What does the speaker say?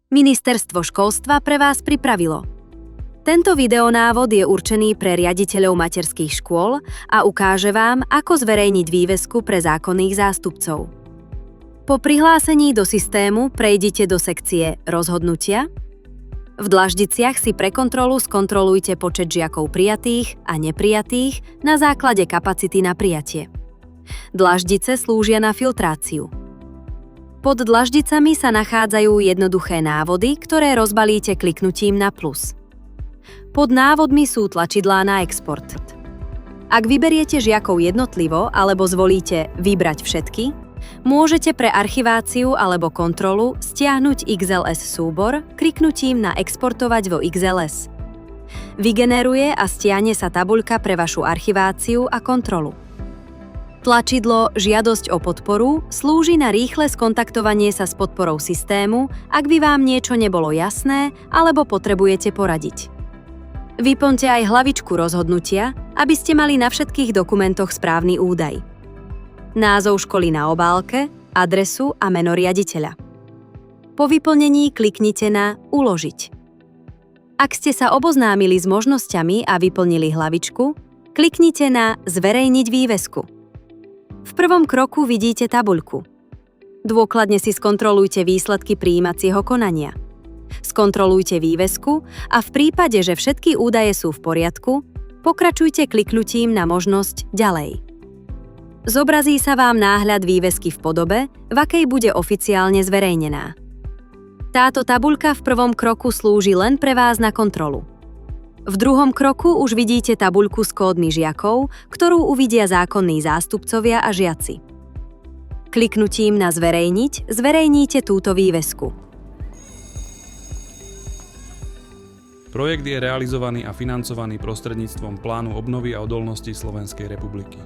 Ministerstvo školstva pre vás pripravilo. Tento videonávod je určený pre riaditeľov materských škôl a ukáže vám, ako zverejniť vývesku pre zákonných zástupcov. Po prihlásení do systému prejdite do sekcie Rozhodnutia. V dlaždiciach si pre kontrolu skontrolujte počet žiakov prijatých a neprijatých na základe kapacity na prijatie. Dlaždice slúžia na filtráciu. Pod dlaždicami sa nachádzajú jednoduché návody, ktoré rozbalíte kliknutím na plus. Pod návodmi sú tlačidlá na export. Ak vyberiete žiakov jednotlivo alebo zvolíte Vybrať všetky, môžete pre archiváciu alebo kontrolu stiahnuť XLS súbor kliknutím na Exportovať vo XLS. Vygeneruje a stiahne sa tabuľka pre vašu archiváciu a kontrolu. Tlačidlo Žiadosť o podporu slúži na rýchle skontaktovanie sa s podporou systému, ak by vám niečo nebolo jasné alebo potrebujete poradiť. Vyplňte aj hlavičku rozhodnutia, aby ste mali na všetkých dokumentoch správny údaj. Názov školy na obálke, adresu a meno riaditeľa. Po vyplnení kliknite na Uložiť. Ak ste sa oboznámili s možnosťami a vyplnili hlavičku, kliknite na Zverejniť vývesku. V prvom kroku vidíte tabuľku. Dôkladne si skontrolujte výsledky prijímacieho konania. Skontrolujte vývesku a v prípade, že všetky údaje sú v poriadku, pokračujte kliknutím na možnosť Ďalej. Zobrazí sa vám náhľad vývesky v podobe, v akej bude oficiálne zverejnená. Táto tabuľka v prvom kroku slúži len pre vás na kontrolu. V druhom kroku už vidíte tabuľku s kódmi žiakov, ktorú uvidia zákonní zástupcovia a žiaci. Kliknutím na Zverejniť zverejníte túto vývesku. Projekt je realizovaný a financovaný prostredníctvom Plánu obnovy a odolnosti Slovenskej republiky.